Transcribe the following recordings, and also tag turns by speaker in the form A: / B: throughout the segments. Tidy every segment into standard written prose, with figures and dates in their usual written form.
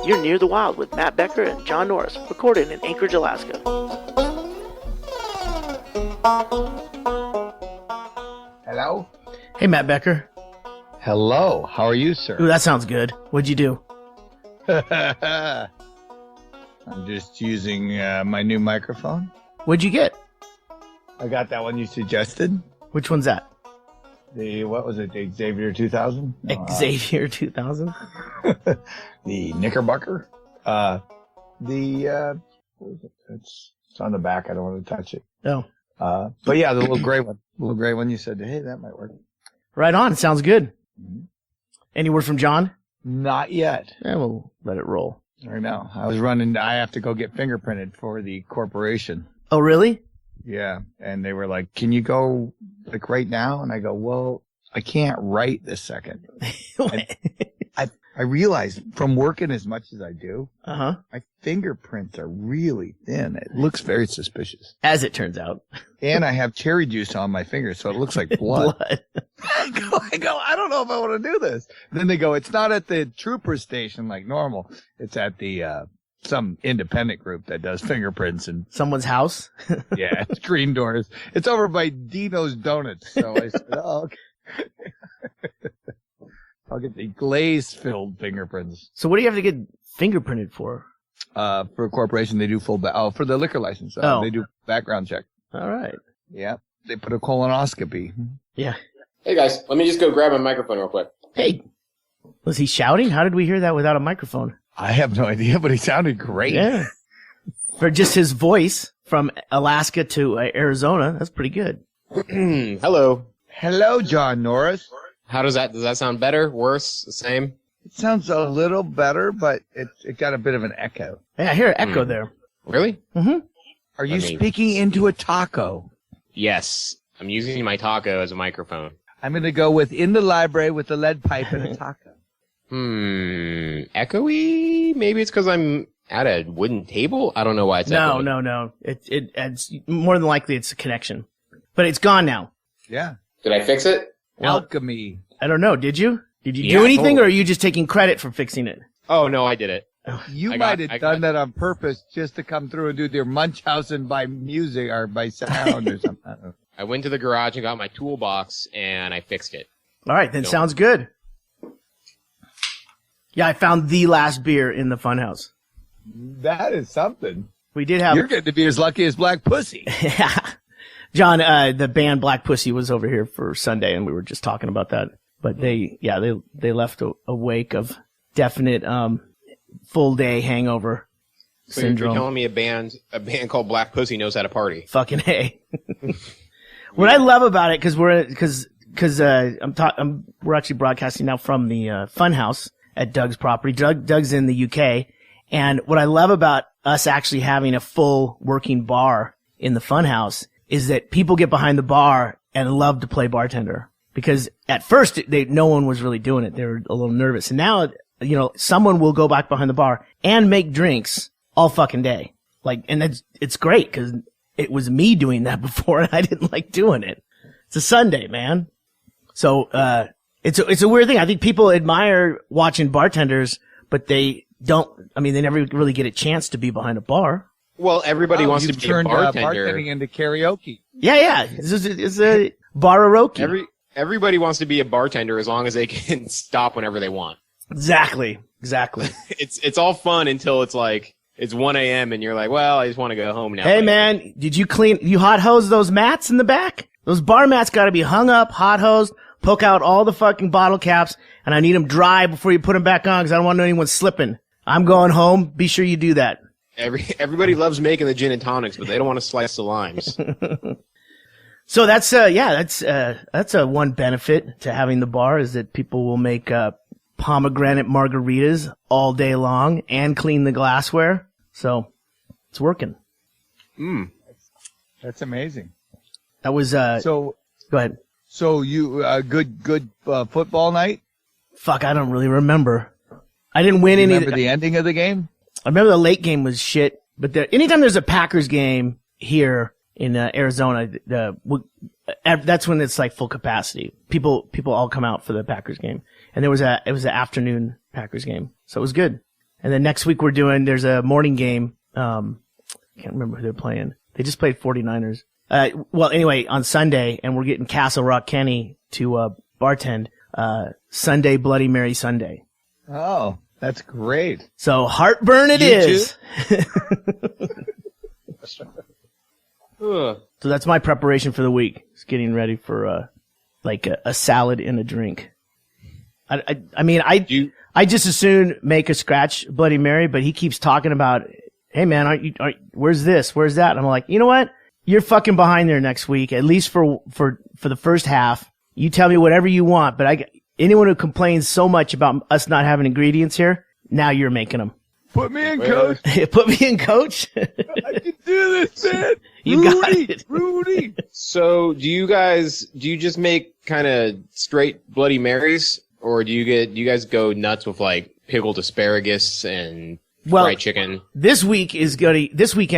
A: You're Near the Wild with Matt Becker and John Norris, recorded in Anchorage, Alaska.
B: Hello?
A: Hey, Matt Becker.
B: Hello. How are you, sir?
A: Ooh, that sounds good. What'd you do?
B: I'm just using my new microphone.
A: What'd you get?
B: I got that one you suggested.
A: Which one's that?
B: What was it? The Xavier 2000?
A: Xavier 2000?
B: The Knickerbocker? What was it? It's on the back. I don't want to touch it.
A: Oh.
B: But yeah, the little gray one. The little gray one, you said, hey, that might work.
A: Right on. Sounds good.
B: Mm-hmm.
A: Any word from John?
B: Not yet.
A: Yeah, we'll let it roll.
B: I know. I have to go get fingerprinted for the corporation.
A: Oh, really?
B: Yeah. And they were like, can you go like right now? And I go, well, I can't right this second. I realized from working as much as I do, my fingerprints are really thin. It looks very suspicious.
A: As it turns out.
B: And I have cherry juice on my fingers, so it looks like blood. I go, I don't know if I want to do this. And then they go, it's not at the trooper station like normal. It's at the some independent group that does fingerprints and
A: someone's house.
B: Yeah, it's Green Doors. It's over by Dino's Donuts. So I said, oh, okay. I'll get the glaze-filled fingerprints.
A: So what do you have to get fingerprinted for?
B: For a corporation, they do for the liquor license. They do background check.
A: All right.
B: Yeah. They put a colonoscopy.
A: Yeah.
C: Hey guys, let me just go grab my microphone real quick.
A: Hey. Was he shouting? How did we hear that without a microphone?
B: I have no idea, but he sounded great.
A: Yeah. For just his voice from Alaska to Arizona, that's pretty good.
C: Hello.
B: Hello, John Norris.
C: Does that sound better? Worse? The same?
B: It sounds a little better, but it got a bit of an echo.
A: Yeah, I hear an echo there.
C: Really?
A: Mm-hmm.
B: Are you speaking into a taco?
C: Yes. I'm using my taco as a microphone.
B: I'm going to go with in the library with a lead pipe and a taco.
C: Echoey? Maybe it's because I'm at a wooden table? I don't know why it's echoey.
A: No. It's more than likely it's a connection. But it's gone now.
B: Yeah.
C: Did I fix it?
B: Well, alchemy.
A: I don't know. Did you? Did you do anything, or are you just taking credit for fixing it?
C: Oh, no, I did it.
B: You might have done that on purpose just to come through and do their Munchausen by music or by sound or something.
C: I went to the garage and got my toolbox, and I fixed it.
A: All right, then sounds good. Yeah, I found the last beer in the funhouse.
B: That is something.
A: We did have...
B: You're getting to be as lucky as Black Pussy.
A: Yeah. John, the band Black Pussy was over here for Sunday, and we were just talking about that. But they left a wake of definite full day hangover syndrome.
C: You're telling me a band called Black Pussy knows how to party?
A: Fucking A. What I love about it, because we're actually broadcasting now from the Funhouse at Doug's property. Doug's in the UK, and what I love about us actually having a full working bar in the Funhouse is that people get behind the bar and love to play bartender. Because at first, no one was really doing it. They were a little nervous. And now, someone will go back behind the bar and make drinks all fucking day. And it's great because it was me doing that before and I didn't like doing it. It's a Sunday, man. So, it's a weird thing. I think people admire watching bartenders, but they never really get a chance to be behind a bar.
C: Well, everybody wants to be a bartender.
B: Bartending into karaoke.
A: Yeah. It's a bar-a-roke.
C: Everybody wants to be a bartender as long as they can stop whenever they want.
A: Exactly.
C: It's all fun until it's 1 a.m. and you're like, well, I just want to go home now.
A: Hey man, did you hot hose those mats in the back? Those bar mats gotta be hung up, hot hosed, poke out all the fucking bottle caps, and I need them dry before you put them back on because I don't want anyone slipping. I'm going home. Be sure you do that.
C: Everybody loves making the gin and tonics, but they don't want to slice the limes.
A: So that's a one benefit to having the bar is that people will make pomegranate margaritas all day long and clean the glassware. So it's working.
B: That's amazing.
A: That was go ahead.
B: So you good football night?
A: Fuck, I don't really remember. I didn't win any.
B: Remember the ending of the game?
A: I remember the late game was shit. But anytime there's a Packers game here in Arizona, that's when it's like full capacity. People all come out for the Packers game, and it was an afternoon Packers game, so it was good. And then next week there's a morning game. I can't remember who they're playing. They just played 49ers. Well, anyway, on Sunday, and we're getting Castle Rock Kenny to bartend Sunday Bloody Mary Sunday.
B: Oh, that's great.
A: So heartburn it is.
C: Ugh.
A: So that's my preparation for the week. It's getting ready for like a salad and a drink. I mean, I just as soon make a scratch Bloody Mary, but he keeps talking about, hey man, where's this? Where's that? And I'm like, you know what? You're fucking behind there next week, at least for the first half. You tell me whatever you want, but anyone who complains so much about us not having ingredients here, now you're making them.
B: Put me in, coach.
A: Put me in, coach.
B: I can do this, man.
A: You got it.
B: Rudy.
C: So do you just make kind of straight Bloody Marys, or do you guys go nuts with like pickled asparagus and fried chicken? This weekend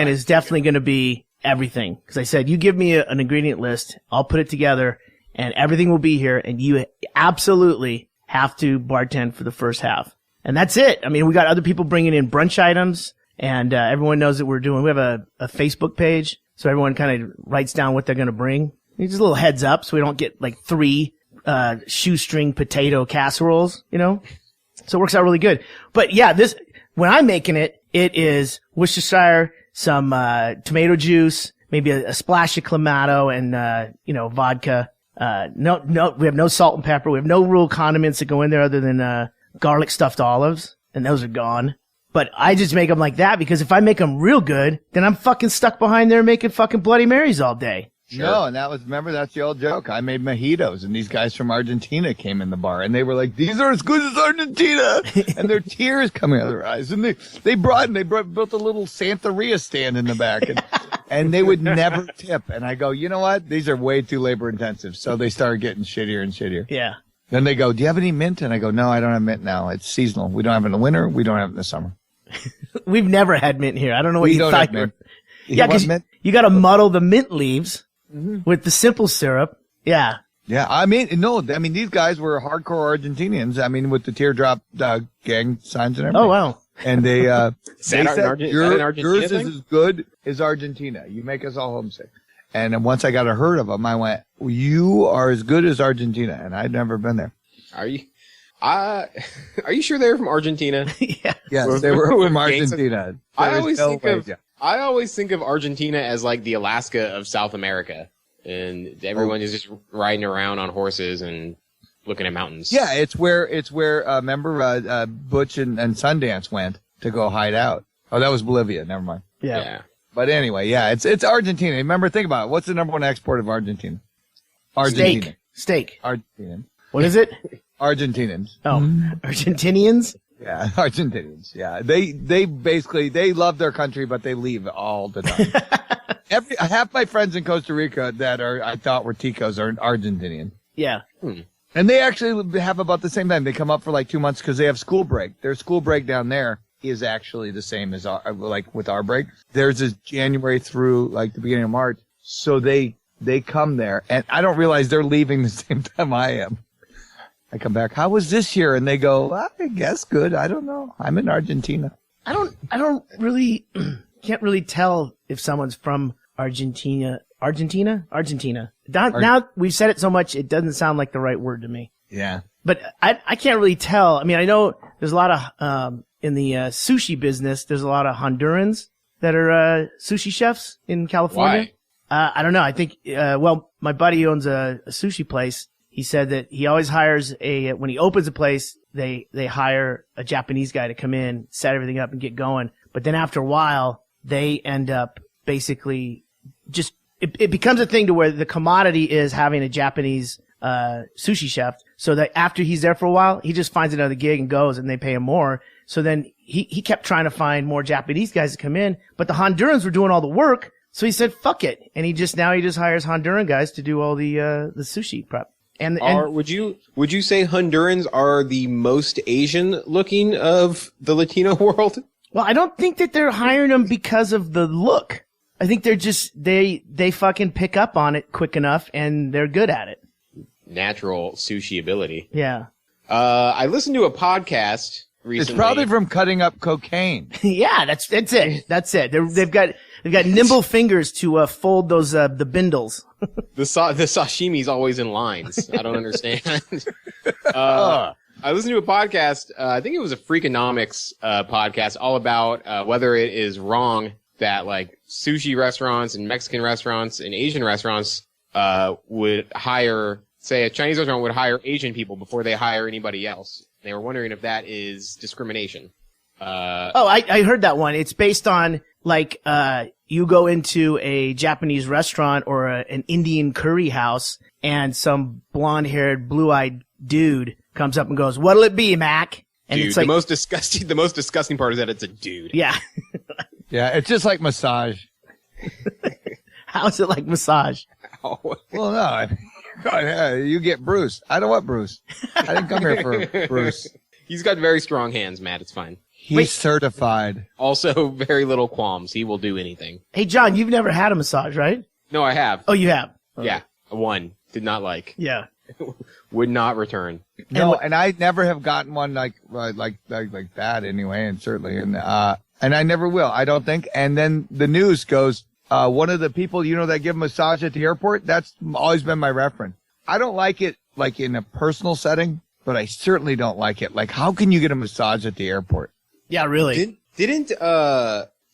C: is definitely going to be everything. Because I said, you give me an ingredient list, I'll put it together, and everything will be here, and you absolutely have to bartend for the first half. And that's it. I mean, we got other people bringing in brunch items, and everyone knows that we have a Facebook page, so everyone kind of writes down what they're going to bring. Just a little heads up so we don't get like 3 shoestring potato casseroles, you know? So it works out really good. But yeah, when I'm making it is Worcestershire, some tomato juice, maybe a splash of Clamato, and vodka. No, we have no salt and pepper. We have no real condiments that go in there other than garlic stuffed olives, and those are gone. But I just make them like that because if I make them real good, then I'm fucking stuck behind there making fucking Bloody Marys all day.
B: Sure. No, and remember that's the old joke. I made mojitos, and these guys from Argentina came in the bar, and they were like, "These are as good as Argentina," and their tears coming out of their eyes. And they built a little Santeria stand in the back, and they would never tip. And I go, you know what? These are way too labor intensive. So they started getting shittier and shittier.
A: Yeah.
B: Then they go, "Do you have any mint?" And I go, "No, I don't have mint now. It's seasonal. We don't have it in the winter. We don't have it in the summer."
A: We've never had mint here. I don't know what you thought. Yeah, because you got to muddle the mint leaves with the simple syrup. Yeah.
B: Yeah, these guys were hardcore Argentinians. I mean, with the teardrop gang signs and everything.
A: Oh, wow.
B: And they said,
C: yours
B: is as good as Argentina. You make us all homesick. And then once I got a herd of them, I went, you are as good as Argentina. And I'd never been there.
C: Are you? Are you sure they were from Argentina?
A: Yeah.
B: Yes, they were from Argentina.
C: I always think of Argentina as like the Alaska of South America. And everyone is just riding around on horses and looking at mountains.
B: Yeah, it's where remember Butch and Sundance went to go hide out. Oh, that was Bolivia. Never mind.
A: Yeah.
B: But anyway, yeah, it's Argentina. Remember, think about it. What's the number one export of Argentina? Argentina.
A: Steak.
B: Argentinian.
A: What is it?
B: Argentinians.
A: Oh, Argentinians?
B: Yeah, Argentinians. Yeah, they basically love their country, but they leave all the time. Half my friends in Costa Rica that I thought were Ticos are Argentinian.
A: Yeah.
B: And they actually have about the same time. They come up for like 2 months because they have school break. Their school break down there is actually the same as with our break. Theirs is January through like the beginning of March. So they come there, and I don't realize they're leaving the same time I am. I come back. How was this year? And they go, I guess good. I don't know. I'm in Argentina.
A: I don't really can't really tell if someone's from Argentina. Argentina. Now we've said it so much, it doesn't sound like the right word to me.
B: Yeah.
A: But I can't really tell. I mean, I know there's a lot of in the sushi business. There's a lot of Hondurans that are sushi chefs in California.
C: Why?
A: I don't know. I think my buddy owns a sushi place. He said that he always hires when he opens a place, they hire a Japanese guy to come in, set everything up and get going. But then after a while, they end up basically just, it becomes a thing to where the commodity is having a Japanese, sushi chef. So that after he's there for a while, he just finds another gig and goes and they pay him more. So then he kept trying to find more Japanese guys to come in, but the Hondurans were doing all the work. So he said, fuck it. And he just hires Honduran guys to do all the sushi prep. And
C: would you say Hondurans are the most Asian looking of the Latino world?
A: Well, I don't think that they're hiring them because of the look. I think they're just, they fucking pick up on it quick enough and they're good at it.
C: Natural sushi ability.
A: Yeah.
C: I listened to a podcast recently.
B: It's probably from cutting up cocaine.
A: Yeah, that's it. That's it. They've got nimble fingers to fold those the bindles.
C: The sashimi's always in lines. I don't understand. I listened to a podcast. I think it was a Freakonomics podcast, all about whether it is wrong that like sushi restaurants and Mexican restaurants and Asian restaurants would hire, say, a Chinese restaurant would hire Asian people before they hire anybody else. They were wondering if that is discrimination.
A: I heard that one. It's based on like you go into a Japanese restaurant or an Indian curry house, and some blonde-haired, blue-eyed dude comes up and goes, "What'll it be, Mac?" And
C: dude,
A: it's like
C: the most disgusting part is that it's a dude.
A: Yeah.
B: Yeah, it's just like massage.
A: How is it like massage?
C: Oh.
B: Well, no, you get Bruce. I don't want Bruce. I didn't come here for Bruce.
C: He's got very strong hands, Matt. It's fine.
B: He's certified.
C: Also, very little qualms. He will do anything.
A: Hey, John, you've never had a massage, right?
C: No, I have.
A: Oh, you have?
C: Yeah, one. Did not like.
A: Yeah.
C: Would not return.
B: No, and I never have gotten one like that anyway, and certainly, and I never will. I don't think. And then the news goes, one of the people that give massage at the airport. That's always been my reference. I don't like it like in a personal setting, but I certainly don't like it. Like, how can you get a massage at the airport?
A: Yeah, really.
C: Didn't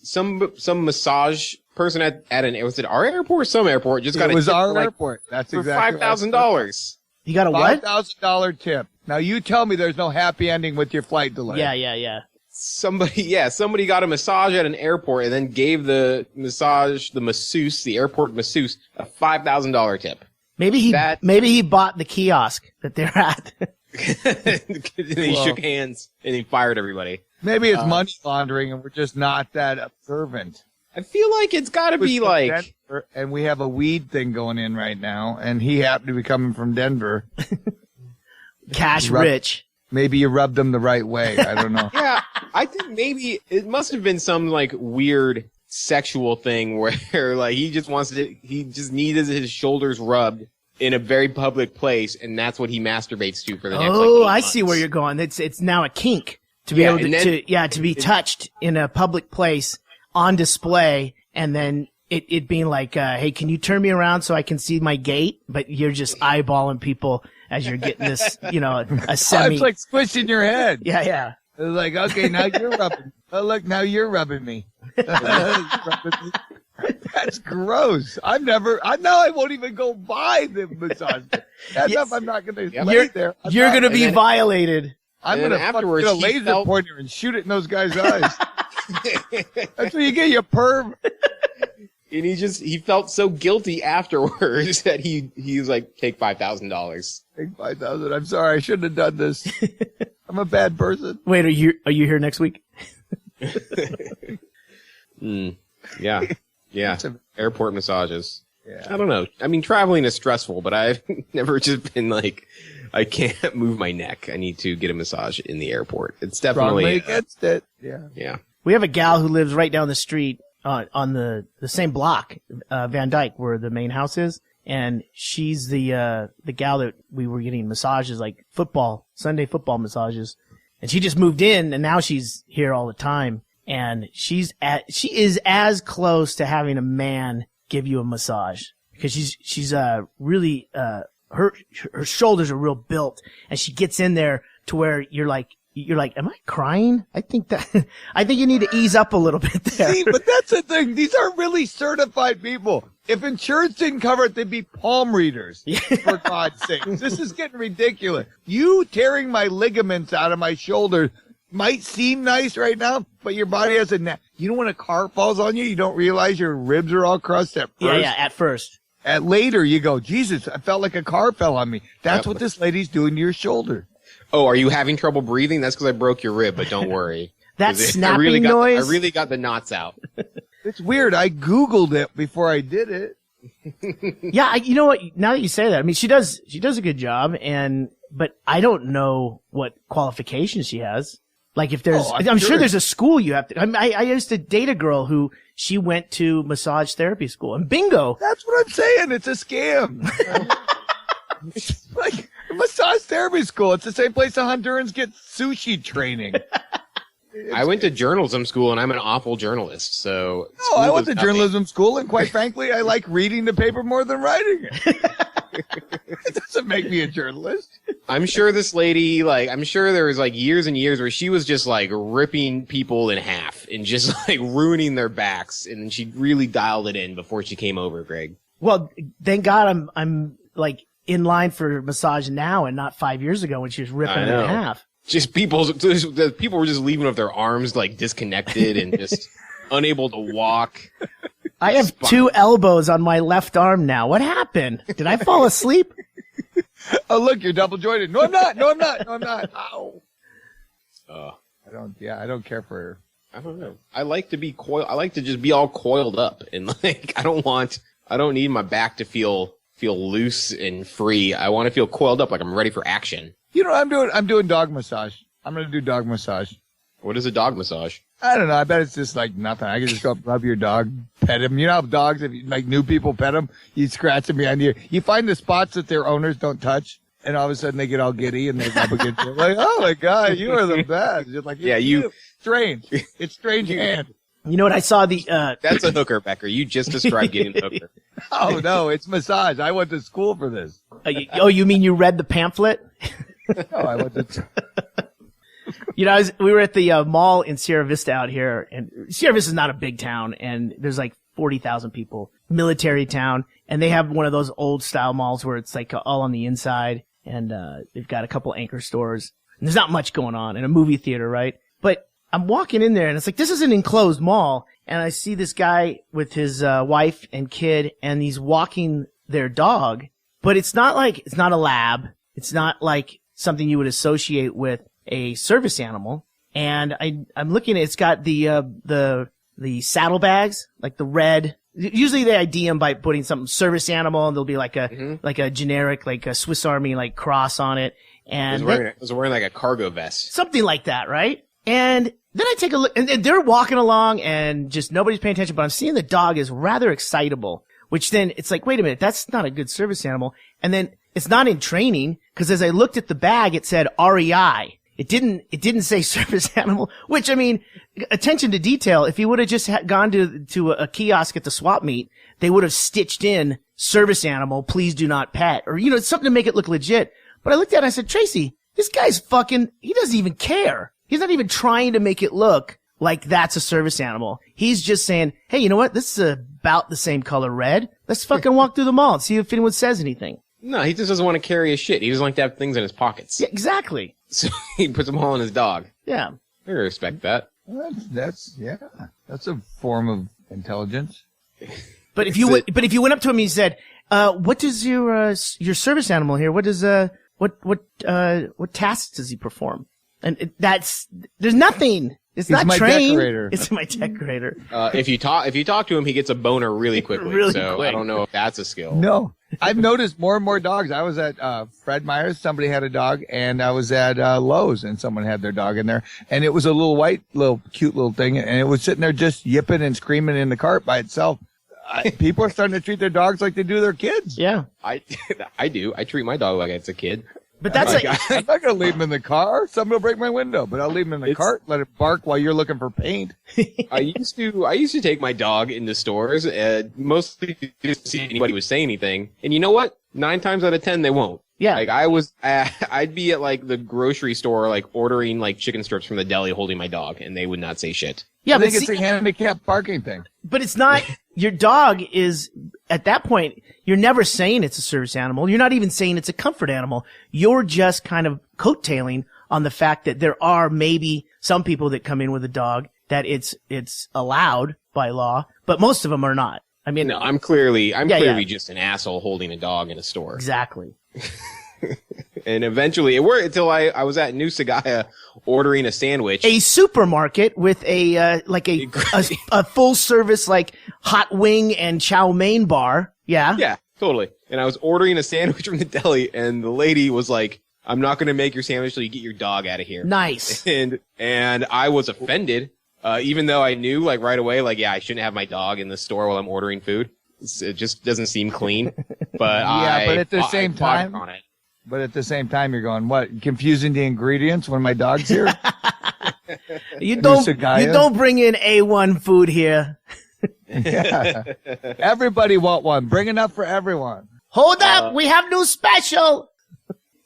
C: some massage person at was it our airport or some airport just got
B: it was
C: tip
B: our
C: for
B: airport. That's
C: for
B: exactly
C: $5,000.
A: You got a what?
B: $5,000 tip. Now you tell me there's no happy ending with your flight delay.
A: Yeah.
C: Somebody got a massage at an airport and then gave the airport masseuse, a $5,000 tip.
A: Maybe he bought the kiosk that they're at.
C: And he shook hands and he fired everybody.
B: Maybe it's money laundering and we're just not that observant.
C: I feel like it's got to be like,
B: Denver, and we have a weed thing going in right now, and he happened to be coming from Denver.
A: Cash rich.
B: Maybe you rubbed him the right way. I don't know.
C: Yeah, I think maybe it must have been some like weird sexual thing where like he just needed his shoulders rubbed in a very public place, and that's what he masturbates to for the next.
A: Oh,
C: like, 8
A: I
C: months.
A: see where you're going. It's now a kink to be able to be touched in a public place on display, and then it being like, hey, can you turn me around so I can see my gate? But you're just eyeballing people as you're getting this, a semi.
B: It's like squishing your head.
A: Yeah.
B: It's like, okay, now you're rubbing. Oh, look, now you're rubbing me. That's gross. I won't even go buy the massage. That's enough. I'm not going to lay there.
A: You're going to be violated.
B: I'm going to
C: afterwards
B: get a laser pointer and shoot it in those guys' eyes. That's what you get, you perv.
C: And he felt so guilty afterwards that he was like, take $5,000.
B: Take $5,000. I'm sorry, I shouldn't have done this. I'm a bad person.
A: Wait, are you here next week?
C: Yeah. Airport massages.
B: Yeah.
C: I don't know. I mean, traveling is stressful, but I've never just been like, I can't move my neck. I need to get a massage in the airport. It's definitely
B: strongly against it. Yeah.
C: Yeah.
A: We have a gal who lives right down the street on the same block, Van Dyke, where the main house is, and she's the gal that we were getting massages, like Sunday football massages, and she just moved in, and now she's here all the time, and she is as close to having a man give you a massage, because she's really her shoulders are real built, and she gets in there to where you're like, am I crying? I think you need to ease up a little bit there.
B: See, but that's the thing. These are really certified people. If insurance didn't cover it, they'd be palm readers. For God's sake. This is getting ridiculous. You tearing my ligaments out of my shoulder might seem nice right now, but your body has you know when a car falls on you, you don't realize your ribs are all crushed at first.
A: Yeah, at first.
B: At later, you go, Jesus, I felt like a car fell on me. That's what this lady's doing to your shoulder.
C: Oh, are you having trouble breathing? That's because I broke your rib, but don't worry.
A: That snapping noise?
C: I really got the knots out.
B: It's weird. I Googled it before I did it.
A: Yeah, you know what? Now that you say that, I mean, she does a good job, but I don't know what qualifications she has. Like if there's, I'm sure there's a school you have to. I used to date a girl who she went to massage therapy school, and bingo.
B: That's what I'm saying. It's a scam. It's like Massage therapy school. It's the same place the Hondurans get sushi training.
C: I went to journalism school, and I'm an awful journalist. So
B: I went to journalism school, and quite frankly, I like reading the paper more than writing it. It doesn't make me a journalist.
C: I'm sure this lady, I'm sure there was years and years where she was just ripping people in half and just ruining their backs, and she really dialed it in before she came over, Greg.
A: Well, thank God I'm in line for massage now and not 5 years ago when she was ripping it in half.
C: Just people were just leaving with their arms disconnected and just unable to walk.
A: I have 2 elbows on my left arm now. What happened? Did I fall asleep?
B: Oh, look, you're double jointed. No, I'm not. No, I'm not. No, I'm not. Ow. I don't care for.
C: I don't know. I like to be coiled. I like to just be all coiled up and I don't need my back to feel loose and free. I want to feel coiled up I'm ready for action.
B: You know what I'm doing dog massage. I'm going to do dog massage.
C: What is a dog massage?
B: I don't know. I bet it's just nothing. I can just go up, rub your dog, pet him. You know how dogs, if new people pet them, you scratch them behind you. You find the spots that their owners don't touch, and all of a sudden they get all giddy and they rub against you. Oh my God, you are the best. You're strange. It's strange hand.
A: You know what I saw
C: That's a hooker, Becker. You just described getting a hooker.
B: Oh no, it's massage. I went to school for this.
A: You mean you read the pamphlet?
B: No, I went to.
A: We were at the mall in Sierra Vista out here, and Sierra Vista is not a big town, and there's 40,000 people, military town, and they have one of those old style malls where it's all on the inside, and they've got a couple anchor stores, and there's not much going on, in a movie theater, right? But I'm walking in there, and it's this is an enclosed mall, and I see this guy with his wife and kid, and he's walking their dog, but it's not it's not a lab, it's not something you would associate with a service animal. And I'm looking at, it's got the saddlebags, the red. Usually they ID them by putting some service animal, and there'll be a generic, a Swiss Army, cross on it. And
C: it was wearing a cargo vest.
A: Something like that, right? And then I take a look, and they're walking along, and just nobody's paying attention, but I'm seeing the dog is rather excitable, which then it's wait a minute, that's not a good service animal. And then it's not in training, because as I looked at the bag, it said REI. It didn't say service animal, which, attention to detail. If you would have just gone to a kiosk at the swap meet, they would have stitched in service animal, please do not pet, or, something to make it look legit. But I looked at it and I said, Tracy, this guy's he doesn't even care. He's not even trying to make it look like that's a service animal. He's just saying, hey, you know what? This is about the same color red. Let's fucking walk through the mall and see if anyone says anything.
C: No, he just doesn't want to carry his shit. He doesn't like to have things in his pockets.
A: Yeah, exactly.
C: So he puts them all in his dog.
A: Yeah.
C: I respect that.
B: That's a form of intelligence.
A: But if you went up to him and you said, what does your service animal here? What does what tasks does he perform? And there's nothing. It's not trained.
B: Decorator.
A: It's my decorator.
C: If you talk to him, he gets a boner really quickly. Quick. I don't know if that's a skill.
B: No, I've noticed more and more dogs. I was at Fred Meyer's. Somebody had a dog, and I was at Lowe's, and someone had their dog in there, and it was a little cute little thing, and it was sitting there just yipping and screaming in the cart by itself. People are starting to treat their dogs like they do their kids.
A: Yeah,
C: I do. I treat my dog like it's a kid.
A: But that's
B: I'm not going to leave him in the car. Someone will break my window, but I'll leave him in the cart, let it bark while you're looking for paint.
C: I used to take my dog into stores, mostly just to see if anybody would say anything. And you know what? 9 times out of 10, they won't.
A: Yeah.
C: I'd be at the grocery store, ordering chicken strips from the deli, holding my dog, and they would not say shit.
B: Yeah, I think it's a handicapped barking thing.
A: But it's not, your dog is, at that point, you're never saying it's a service animal. You're not even saying it's a comfort animal. You're just kind of coattailing on the fact that there are maybe some people that come in with a dog that it's allowed by law, but most of them are not.
C: No, I'm clearly just an asshole holding a dog in a store.
A: Exactly.
C: And eventually it worked until I was at New Sagaya ordering a sandwich.
A: A supermarket with a full service hot wing and chow mein bar. Yeah.
C: Yeah, totally. And I was ordering a sandwich from the deli, and the lady was like, I'm not going to make your sandwich till you get your dog out of here.
A: Nice.
C: And I was offended, even though I knew right away, I shouldn't have my dog in the store while I'm ordering food. It just doesn't seem clean. But
B: but at the same time,
C: on it.
B: But at the same time, you're going, what? Confusing the ingredients when my dog's here?
A: You don't bring in A1 food here.
B: Yeah. Everybody want one. Bring enough for everyone.
A: Hold up. We have new special.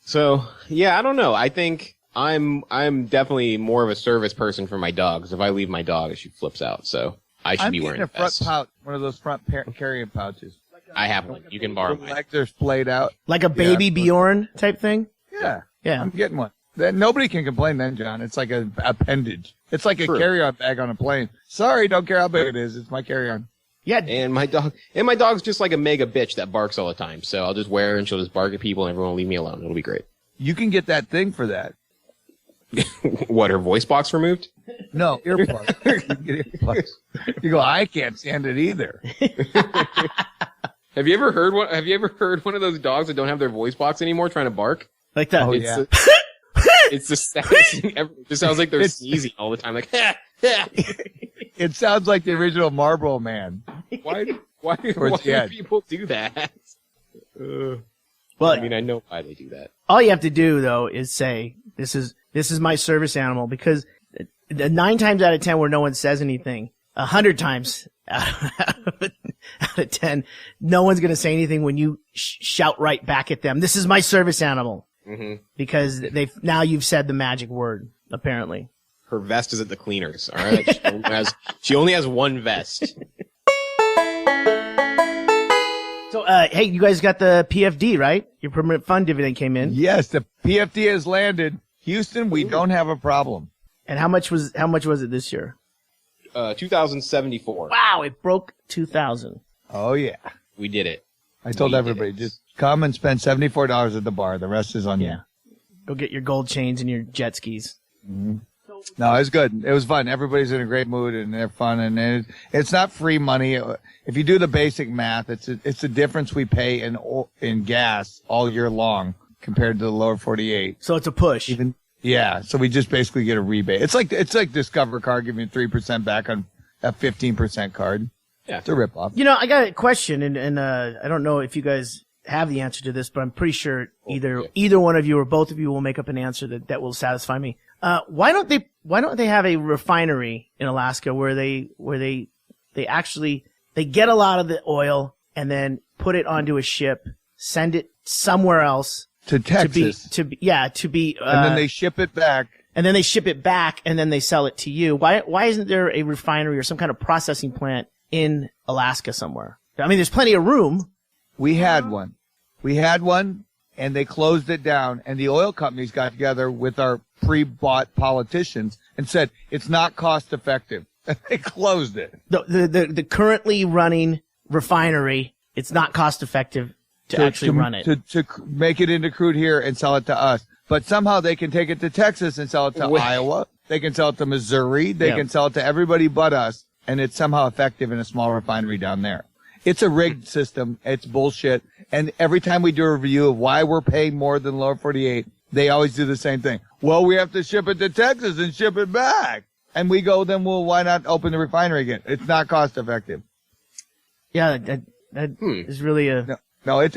C: So, yeah, I don't know. I think I'm definitely more of a service person for my dogs. If I leave my dog, she flips out. So I should be wearing a
B: front pouch, one of those front carrying pouches.
C: I have one. You can borrow mine.
B: Legs are splayed out.
A: Like a baby Bjorn type thing?
B: Yeah.
A: Yeah.
B: I'm getting one. Then nobody can complain then, John. It's like an appendage. It's like a carry-on bag on a plane. Sorry, don't care how big it is. It's my carry-on.
A: Yeah.
C: And my dog's just like a mega bitch that barks all the time. So I'll just wear her and she'll just bark at people and everyone will leave me alone. It'll be great.
B: You can get that thing for that.
C: What, her voice box removed?
B: No, earplugs. You can get earplugs. You go, I can't stand it either.
C: Have you ever heard one of those dogs that don't have their voice box anymore trying to bark?
A: Like that?
B: Oh, yeah.
C: It's the saddest thing ever. It just sounds like they're sneezing all the time. Like,
B: It sounds like the original Marlboro Man.
C: Why do people do that?
A: Well,
C: I mean, I know why they do that.
A: All you have to do though is say, this is my service animal, because 9 times out of 10 where no one says anything, 100 times out of 10, no one's going to say anything when you shout right back at them. This is my service animal.
C: Mm-hmm.
A: Because now you've said the magic word, apparently.
C: Her vest is at the cleaners, all right? She only has one vest.
A: So, hey, you guys got the PFD, right? Your permanent fund dividend came in.
B: Yes, the PFD has landed. Houston, we don't have a problem.
A: And how much was it this year?
C: 2,074.
A: Wow, it broke 2,000.
B: Oh yeah,
C: we did it.
B: I told everybody, just come and spend $74 at the bar. The rest is on you.
A: Go get your gold chains and your jet skis.
B: Mm-hmm. No, it was good. It was fun. Everybody's in a great mood and they're fun. And it's not free money. If you do the basic math, it's the difference we pay in gas all year long compared to the lower 48.
A: So it's a push.
B: Yeah. So we just basically get a rebate. It's like Discover card giving you 3% back on a 15% card.
C: Yeah.
B: It's a ripoff.
A: You know, I got a question, and I don't know if you guys have the answer to this, but I'm pretty sure either one of you or both of you will make up an answer that will satisfy me. Why don't they have a refinery in Alaska where they actually get a lot of the oil and then put it onto a ship, send it somewhere else
B: to Texas
A: to be
B: and then they ship it back.
A: And then they ship it back and then they sell it to you. Why isn't there a refinery or some kind of processing plant in Alaska somewhere? I mean, there's plenty of room.
B: We had one, and they closed it down, and the oil companies got together with our pre-bought politicians and said, it's not cost effective. They closed it.
A: The currently running refinery, it's not cost effective to actually run it.
B: To make it into crude here and sell it to us. But somehow they can take it to Texas and sell it to Iowa. They can sell it to Missouri. They can sell it to everybody but us. And it's somehow effective in a small refinery down there. It's a rigged system. It's bullshit. And every time we do a review of why we're paying more than lower 48, they always do the same thing. Well, we have to ship it to Texas and ship it back. And we go, then well, why not open the refinery again? It's not cost effective.
A: Yeah, that is really a...
B: No,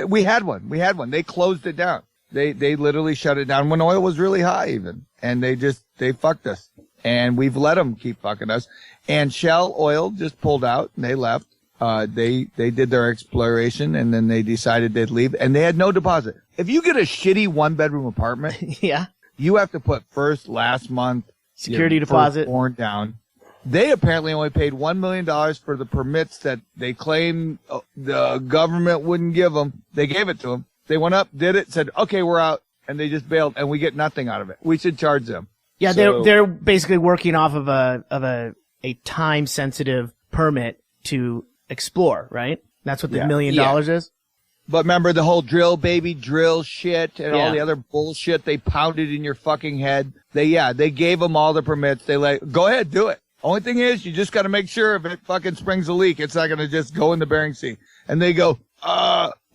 B: we had one. They closed it down. They literally shut it down when oil was really high even. And they fucked us. And we've let them keep fucking us. And Shell Oil just pulled out and they left. They did their exploration and then they decided they'd leave and they had no deposit. If you get a shitty 1-bedroom apartment, you have to put first, last month,
A: security deposit,
B: born down. They apparently only paid $1 million for the permits that they claimed the government wouldn't give them. They gave it to them. They went up, did it, said, okay, we're out. And they just bailed and we get nothing out of it. We should charge them.
A: Yeah, they're basically working off of a time sensitive permit to explore, right? That's what the $1 million is.
B: But remember the whole drill baby drill shit and all the other bullshit they pounded in your fucking head. They gave them all the permits. They go ahead, do it. Only thing is, you just got to make sure if it fucking springs a leak, it's not going to just go in the Bering Sea. And they go,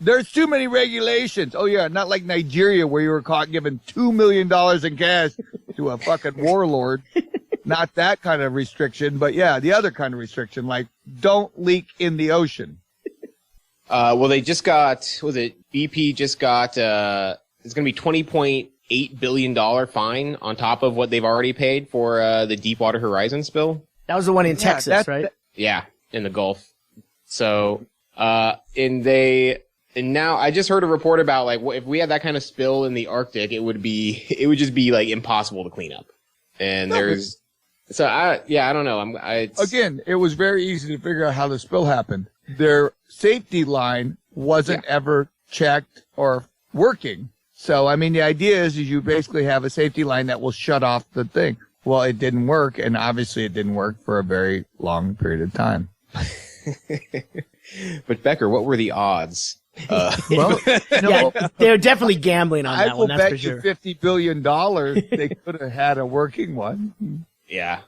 B: there's too many regulations. Oh yeah, not like Nigeria where you were caught giving $2 million in cash to a fucking warlord. Not that kind of restriction, but yeah, the other kind of restriction, like don't leak in the ocean.
C: Well, they just got, BP just got, it's going to be $20.8 billion fine on top of what they've already paid for the Deepwater Horizon spill.
A: That was the one in Texas, right?
C: Yeah, in the Gulf. So, and now I just heard a report about like if we had that kind of spill in the Arctic, it would just be like impossible to clean up. And I don't know.
B: Again, it was very easy to figure out how the spill happened. Their safety line wasn't ever checked or working. So, I mean, the idea is you basically have a safety line that will shut off the thing. Well, it didn't work, and obviously it didn't work for a very long period of time.
C: But Becker, what were the odds?
A: They're definitely gambling on that one. That's for sure.
B: I will bet you $50 billion they could have had a working one.
C: Yeah.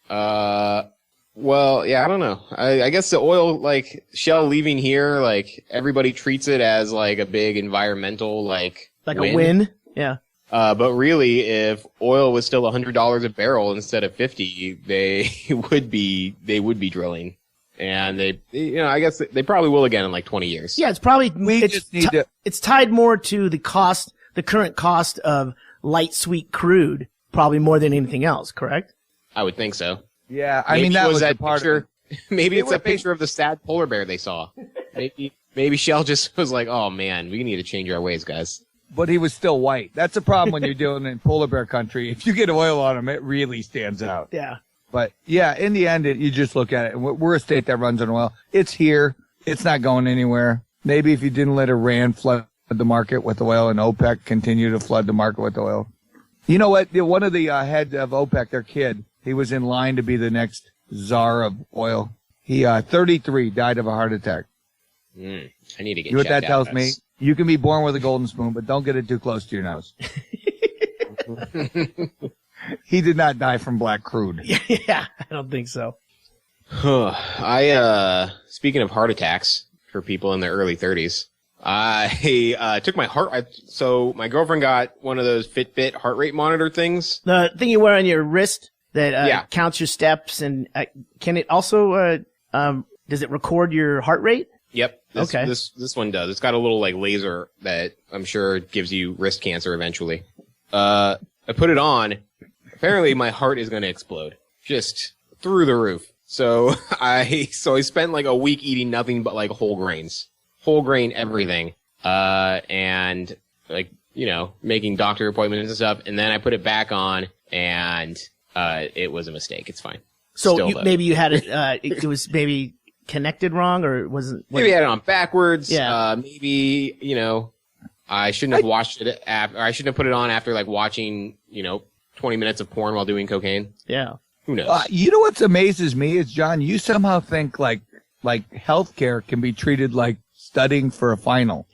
C: Well, yeah, I don't know. I guess the oil, like, Shell leaving here, like, everybody treats it as, like, a big environmental, like
A: win. A win? Yeah.
C: But really, if oil was still $100 a barrel instead of 50, they would be drilling. And I guess they probably will again in like 20 years.
A: Yeah, it's probably, it's tied more to the current cost of light sweet crude, probably more than anything else, correct?
C: I would think so.
B: Yeah, I mean, that was that part
C: picture. Maybe it's a picture of the sad polar bear they saw. Maybe Shell just was like, oh man, we need to change our ways, guys.
B: But he was still white. That's a problem when you're dealing in polar bear country. If you get oil on him, it really stands out.
A: Yeah.
B: But yeah, in the end, you just look at it. We're a state that runs on oil. It's here. It's not going anywhere. Maybe if you didn't let Iran flood the market with oil and OPEC continue to flood the market with oil. You know what? One of the heads of OPEC, their kid, he was in line to be the next czar of oil. He 33 died of a heart attack.
C: I need to get.
B: You know what that tells me? You can be born with a golden spoon, but don't get it too close to your nose. He did not die from black crude.
A: Yeah, I don't think so.
C: Speaking of heart attacks for people in their early 30s, I took my so my girlfriend got one of those Fitbit heart rate monitor things. The
A: thing you wear on your wrist that counts your steps, and can it also does it record your heart rate?
C: Yep. This one does. It's got a little like laser that I'm sure gives you wrist cancer eventually. I put it on. Apparently my heart is going to explode. Just through the roof. So I spent like a week eating nothing but like whole grains. Whole grain everything. And like, making doctor appointments and stuff. And then I put it back on and it was a mistake. It's fine.
A: So maybe you had it, it was maybe connected wrong, or it wasn't?
C: Maybe I had it on backwards.
A: Yeah.
C: Maybe, I shouldn't have watched it after, or I shouldn't have put it on after like watching, 20 minutes of porn while doing cocaine.
A: Yeah.
C: Who knows?
B: You know what amazes me is, John, you somehow think like healthcare can be treated like studying for a final.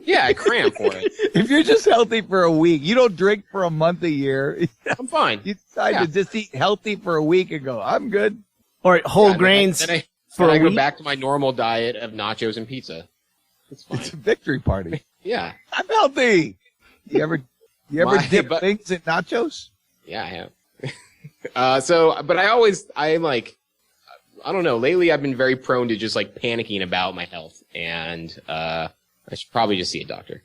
C: Yeah, I cram for it.
B: If you're just healthy for a week, you don't drink for a month, a year.
C: I'm fine.
B: You decide to just eat healthy for a week and go, I'm good.
A: Or whole grains.
C: Then I go back to my normal diet of nachos and pizza. It's fine.
B: It's a victory party.
C: Yeah.
B: I'm healthy. You ever dip things in nachos?
C: Yeah, I have. But I'm like, I don't know. Lately, I've been very prone to just like panicking about my health, and I should probably just see a doctor.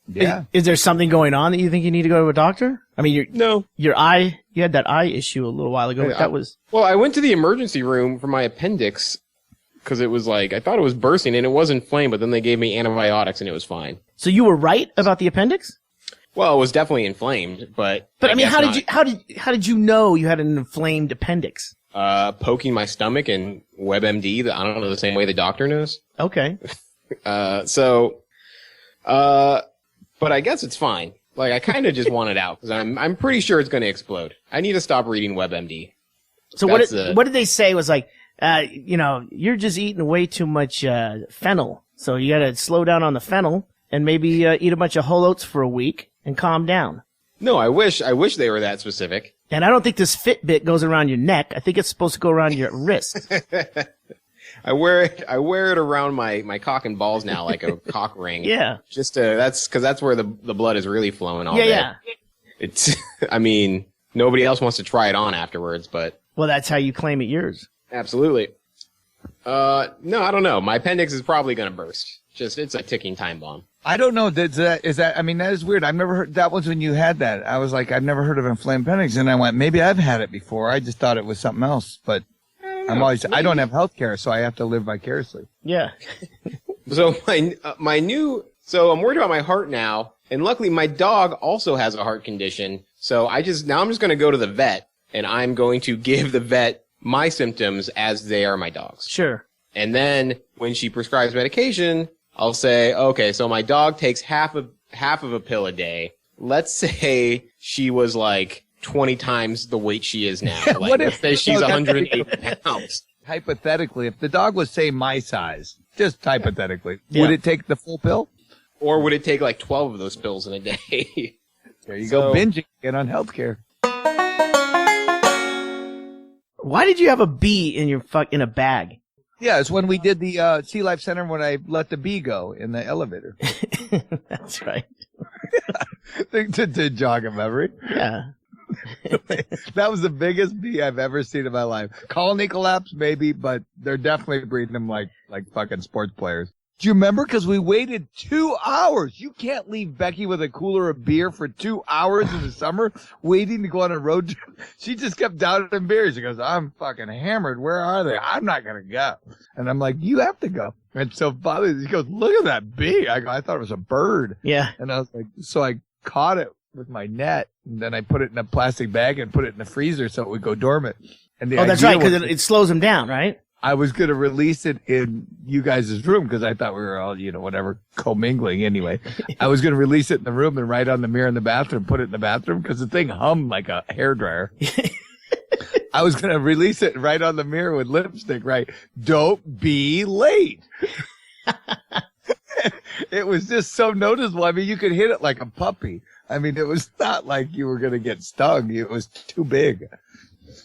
B: Yeah.
A: Is there something going on that you think you need to go to a doctor? I mean, your eye, you had that eye issue a little while ago.
C: Well, I went to the emergency room for my appendix because it was like, I thought it was bursting and it was inflamed, but then they gave me antibiotics and it was fine.
A: So you were right about the appendix?
C: Well, it was definitely inflamed, but
A: I mean, how did you know you had an inflamed appendix?
C: Poking my stomach and WebMD. I don't know, the same way the doctor knows.
A: Okay.
C: But I guess it's fine. Like, I kind of just want it out because I'm pretty sure it's going to explode. I need to stop reading WebMD.
A: So what did they say was like, you're just eating way too much fennel, so you got to slow down on the fennel and maybe eat a bunch of whole oats for a week and calm down.
C: No, I wish they were that specific.
A: And I don't think this Fitbit goes around your neck. I think it's supposed to go around your wrist.
C: I wear it around my cock and balls now, like a cock ring.
A: Yeah.
C: Just that's where the blood is really flowing all day.
A: Yeah.
C: It's, I mean, nobody else wants to try it on afterwards, but.
A: Well, that's how you claim it yours.
C: Absolutely. No, I don't know. My appendix is probably going to burst. It's a ticking time bomb.
B: I don't know. Is that, I mean, that is weird. I've never heard, that was when you had that. I was like, I've never heard of inflamed appendix. And I went, maybe I've had it before. I just thought it was something else. But I don't have health care, so I have to live vicariously.
A: Yeah.
C: So so I'm worried about my heart now. And luckily my dog also has a heart condition. So I'm just going to go to the vet and I'm going to give the vet my symptoms as they are my dog's.
A: Sure.
C: And then when she prescribes medication, I'll say, okay, so my dog takes half of a pill a day. Let's say she was like 20 times the weight she is now. Like,
B: What if
C: let's say she's 108 pounds.
B: Hypothetically, if the dog was, say, my size, just hypothetically, would it take the full pill?
C: Or would it take like 12 of those pills in a day?
B: There you go, binging again on healthcare.
A: Why did you have a bee in a bag?
B: Yeah, it's when we did the Sea Life Center when I let the bee go in the elevator.
A: That's right.
B: to jog a memory.
A: Yeah.
B: That was the biggest bee I've ever seen in my life. Colony collapse, maybe, but they're definitely breeding them like fucking sports players. Do you remember? Because we waited 2 hours. You can't leave Becky with a cooler of beer for 2 hours in the summer waiting to go on a road trip. She just kept downing beers. She goes, I'm fucking hammered. Where are they? I'm not going to go. And I'm like, you have to go. And so Father, he goes, look at that bee. I go, I thought it was a bird.
A: Yeah.
B: And I was like, so I caught it with my net and then I put it in a plastic bag and put it in the freezer so it would go dormant. And
A: that's right. Because it slows them down, right?
B: I was going to release it in you guys' room because I thought we were all, whatever, commingling anyway. I was going to release it in the room and write on the mirror in the bathroom, put it in the bathroom because the thing hummed like a hairdryer. I was going to release it right on the mirror with lipstick, right? Don't be late. It was just so noticeable. I mean, you could hit it like a puppy. I mean, it was not like you were going to get stung. It was too big.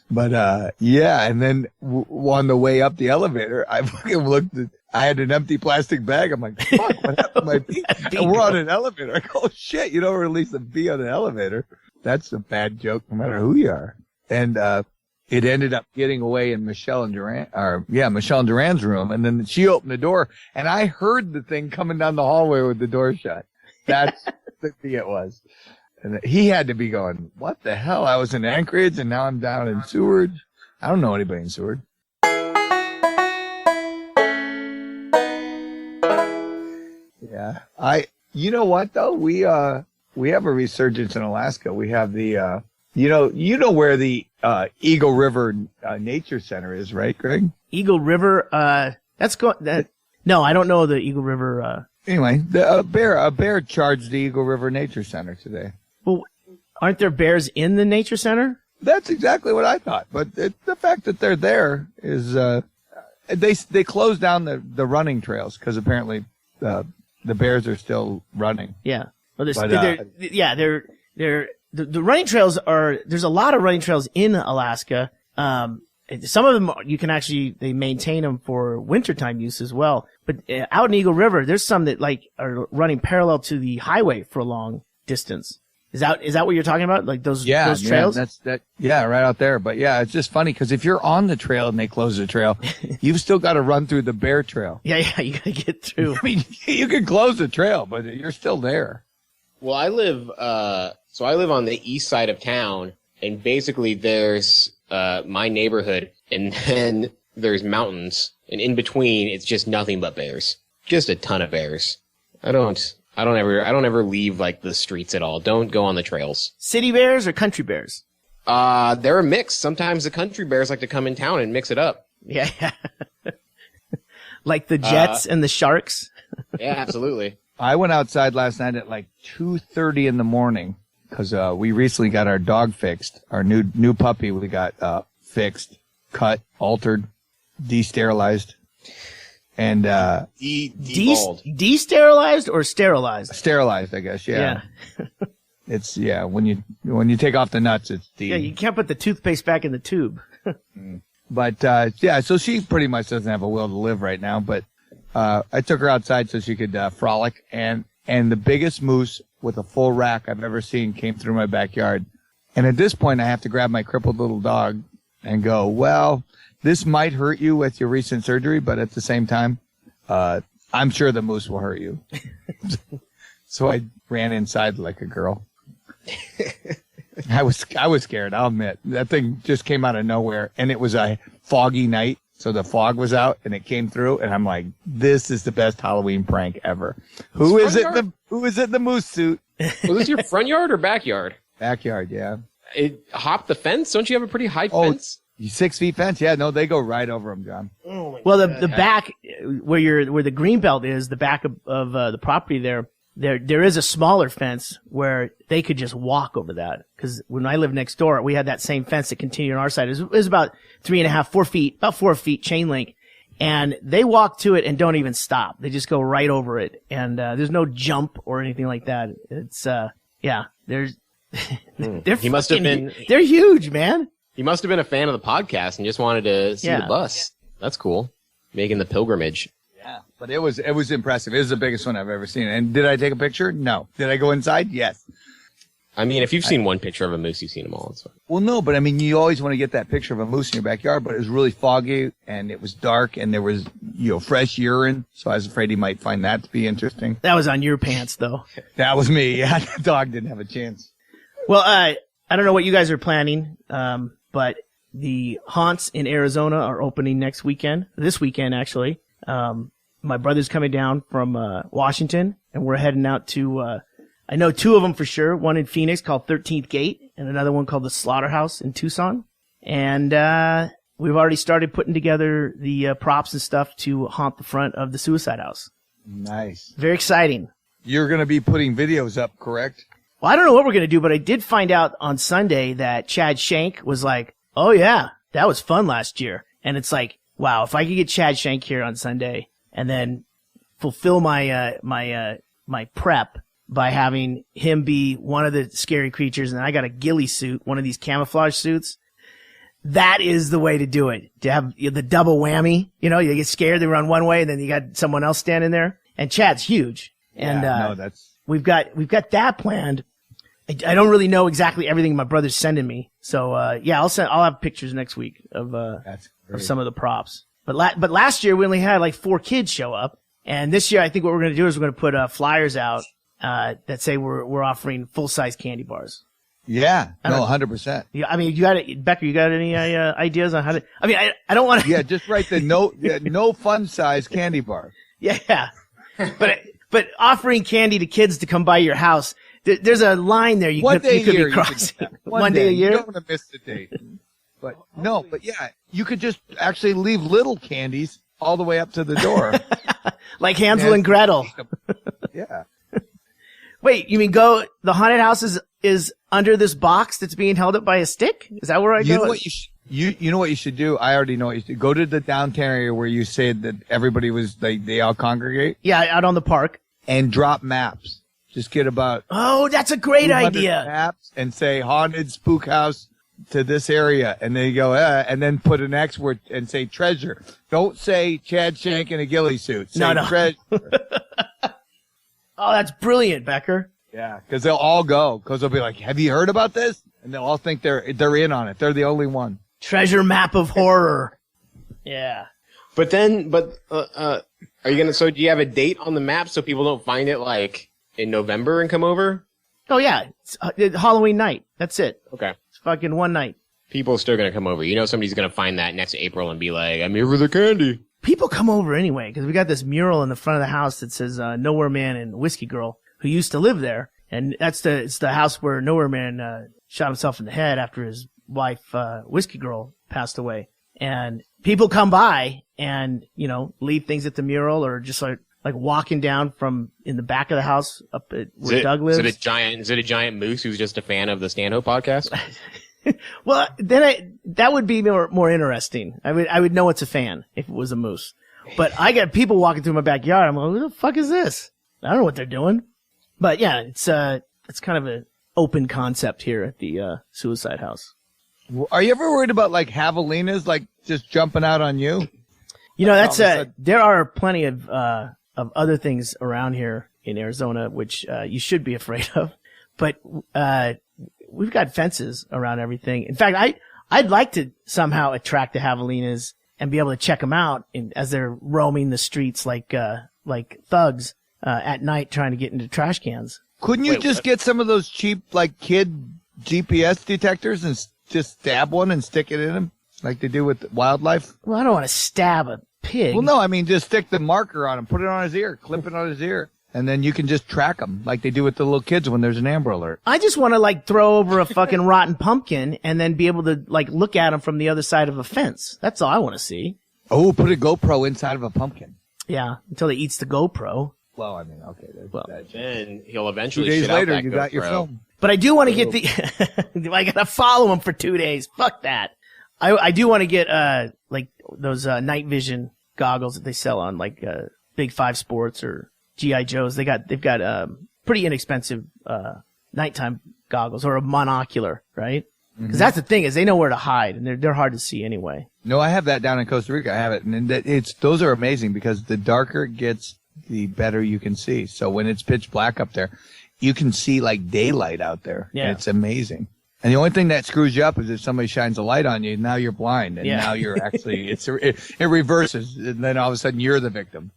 B: But, yeah, and then on the way up the elevator, I fucking looked at, I had an empty plastic bag. I'm like, fuck, what happened to my bee? And we're on an elevator. I go, oh shit, you don't release a bee on an elevator. That's a bad joke no matter who you are. And, it ended up getting away in Michelle and Duran's room. And then she opened the door and I heard the thing coming down the hallway with the door shut. That's the thing it was. And he had to be going, what the hell? I was in Anchorage and now I'm down in Seward. I don't know anybody in Seward. Yeah. You know what though? We have a resurgence in Alaska. We have the, you know where the, Eagle River, Nature Center is, right, Ggreg?
A: Eagle River, no, I don't know the Eagle River,
B: Anyway, a bear charged the Eagle River Nature Center today.
A: Well, aren't there bears in the nature center?
B: That's exactly what I thought. But the fact that they're there is, they closed down the running trails because apparently, the bears are still running.
A: Yeah. Well, the running trails there's a lot of running trails in Alaska. Some of them they maintain them for wintertime use as well. But out in Eagle River, there's some that are running parallel to the highway for a long distance. Is that what you're talking about? Like those trails?
B: Yeah, right out there. But yeah, it's just funny because if you're on the trail and they close the trail, you've still got to run through the bear trail.
A: Yeah, you got to get through.
B: I mean, you can close the trail, but you're still there.
C: Well, I live on the east side of town, and basically there's my neighborhood, and then there's mountains, and in between it's just nothing but bears. Just a ton of bears. I don't ever leave like the streets at all. Don't go on the trails.
A: City bears or country bears?
C: They're a mix. Sometimes the country bears like to come in town and mix it up.
A: Yeah. Like the Jets and the Sharks.
C: Yeah, absolutely.
B: I went outside last night at like 2:30 in the morning because we recently got our dog fixed. Our new puppy we got fixed, cut, altered, de-sterilized, and
A: de-sterilized or sterilized?
B: Sterilized, I guess. Yeah. It's when you take off the nuts, it's
A: Yeah, you can't put the toothpaste back in the tube.
B: But so she pretty much doesn't have a will to live right now, but. I took her outside so she could frolic, and the biggest moose with a full rack I've ever seen came through my backyard. And at this point, I have to grab my crippled little dog and go, well, this might hurt you with your recent surgery, but at the same time, I I'm sure the moose will hurt you. So I ran inside like a girl. I was scared. I'll admit that thing just came out of nowhere, and it was a foggy night. So the fog was out and it came through, and I'm like, this is the best Halloween prank ever. Who is it in the moose suit?
C: Was this your front yard or backyard?
B: Backyard, yeah.
C: It hopped the fence? Don't you have a pretty high fence?
B: 6 feet fence? Yeah, no, they go right over them, John.
A: Oh well, the back where the green belt is, the back of the property there is a smaller fence where they could just walk over that. Because when I lived next door, we had that same fence that continued on our side. It was about 3.5, 4 feet, about 4 feet chain link. And they walk to it and don't even stop. They just go right over it. And, there's no jump or anything like that. It's, there's, they're huge, man.
C: He must have been a fan of the podcast and just wanted to see the bus. That's cool. Making the pilgrimage.
B: Yeah, but it was impressive. It was the biggest one I've ever seen. And did I take a picture? No. Did I go inside? Yes.
C: I mean, if you've seen one picture of a moose, you've seen them all. It's fine.
B: Well, no, but I mean, you always want to get that picture of a moose in your backyard, but it was really foggy and it was dark and there was, fresh urine. So I was afraid he might find that to be interesting.
A: That was on your pants, though.
B: That was me. Yeah, the dog didn't have a chance.
A: Well, I don't know what you guys are planning, but the haunts in Arizona are opening this weekend, actually. My brother's coming down from Washington, and we're heading out to, I know 2 of them for sure. One in Phoenix called 13th Gate, and another one called the Slaughterhouse in Tucson. And we've already started putting together the props and stuff to haunt the front of the suicide house.
B: Nice.
A: Very exciting.
B: You're going to be putting videos up, correct?
A: Well, I don't know what we're going to do, but I did find out on Sunday that Chad Shank was like, oh, yeah, that was fun last year. And it's like, wow, if I could get Chad Shank here on Sunday and then fulfill my prep by having him be one of the scary creatures, and I got a ghillie suit, one of these camouflage suits. That is the way to do it. To have the double whammy. You get scared, they run one way, and then you got someone else standing there. And Chad's huge. And we've got that planned. I don't really know exactly everything my brother's sending me. So I'll have pictures next week of some of the props. But last year we only had like 4 kids show up, and this year I think what we're going to do is we're going to put flyers out that say we're offering full-size candy bars.
B: Yeah, 100%.
A: Yeah, I mean, Becker, you got any ideas on how to? I mean, I don't want to.
B: Yeah, just write the no fun size candy bar.
A: Yeah, but offering candy to kids to come by your house, there's a line there you could be crossing. One day a year.
B: You don't want to miss the date. But you could just actually leave little candies all the way up to the door.
A: Like Hansel and Gretel.
B: Yeah.
A: Wait, you mean the haunted house is under this box that's being held up by a stick? Is that where I go?
B: You know what you know what you should do? I already know what you should do. Go to the downtown area where you said that everybody was, they all congregate.
A: Yeah, out on the park.
B: And drop maps. Just get about.
A: Oh, that's a great idea.
B: Maps and say haunted spook house to this area. And then you go, and then put an X word and say treasure. Don't say Chad Shank in a ghillie suit. Say treasure.
A: Oh, that's brilliant, Becker.
B: Yeah, because they'll all go. Because they'll be like, have you heard about this? And they'll all think they're in on it. They're the only one.
A: Treasure map of horror. Yeah.
C: But are you going to, so do you have a date on the map so people don't find it like in November and come over?
A: Oh, yeah. It's Halloween night. That's it.
C: Okay.
A: It's fucking one night.
C: People are still going to come over. Somebody's going to find that next April and be like, I'm here for the candy.
A: People come over anyway, because we got this mural in the front of the house that says, Nowhere Man and Whiskey Girl, who used to live there. And it's the house where Nowhere Man, shot himself in the head after his wife, Whiskey Girl, passed away. And people come by and, leave things at the mural or just like walking down from in the back of the house up at where Doug lives.
C: Is it a giant moose who's just a fan of the Stanhope podcast?
A: Well, then that would be more interesting. I would know it's a fan if it was a moose. But I got people walking through my backyard. I'm like, who the fuck is this? I don't know what they're doing. But yeah, it's kind of an open concept here at the suicide house.
B: Are you ever worried about like javelinas like just jumping out on you?
A: There are plenty of other things around here in Arizona which you should be afraid of. But we've got fences around everything. In fact, I'd like to somehow attract the javelinas and be able to check them out as they're roaming the streets like like thugs at night trying to get into trash cans.
B: Couldn't you just get some of those cheap, like, kid GPS detectors and just stab one and stick it in them, like they do with wildlife?
A: Well, I don't want to stab a pig.
B: Well, no, I mean, just stick the marker on him, put it on his ear, clip it on his ear, and then you can just track them like they do with the little kids when there's an Amber Alert.
A: I just want to, like, throw over a fucking rotten pumpkin and then be able to, like, look at him from the other side of a fence. That's all I want to see.
B: Oh, put a GoPro inside of a pumpkin.
A: Yeah, until he eats the GoPro.
B: Well, I mean, okay.
C: Then he'll eventually
B: 2 days
C: shit
B: later,
C: out that
B: you
C: GoPro.
B: got your film.
A: But I do want to get the, I gotta follow him for 2 days. Fuck that. I do want to get, like, those, night vision goggles that they sell on, like, Big 5 Sports or G.I. Joe's. They've got, pretty inexpensive, nighttime goggles or a monocular, right? Because that's the thing is they know where to hide and they're hard to see anyway.
B: No, I have that down in Costa Rica. I have it. And those are amazing because the darker it gets, the better you can see. So when it's pitch black up there, you can see like daylight out there.
A: Yeah.
B: It's amazing. And the only thing that screws you up is if somebody shines a light on you, now you're blind. And now you're actually, it reverses. And then all of a sudden you're the victim.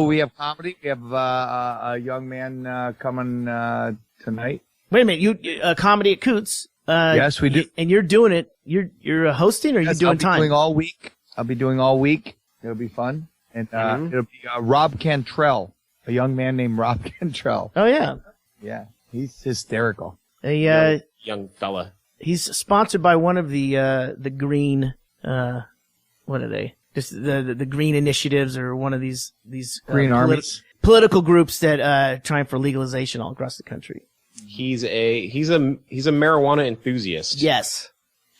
B: We have comedy. We have, a young man, coming, tonight.
A: Wait a minute. You comedy at Koots.
B: Yes, we do.
A: And you're doing it. You're hosting or you're doing time?
B: I'll be doing all week. It'll be fun. And, it'll be, Rob Cantrell, a young man named Rob Cantrell.
A: Oh, yeah.
B: Yeah. He's hysterical.
C: Young fella.
A: He's sponsored by one of the green, what are they? Just the green initiatives or one of these
B: green armies.
A: Political groups that, trying for legalization all across the country.
C: He's a marijuana enthusiast.
A: Yes.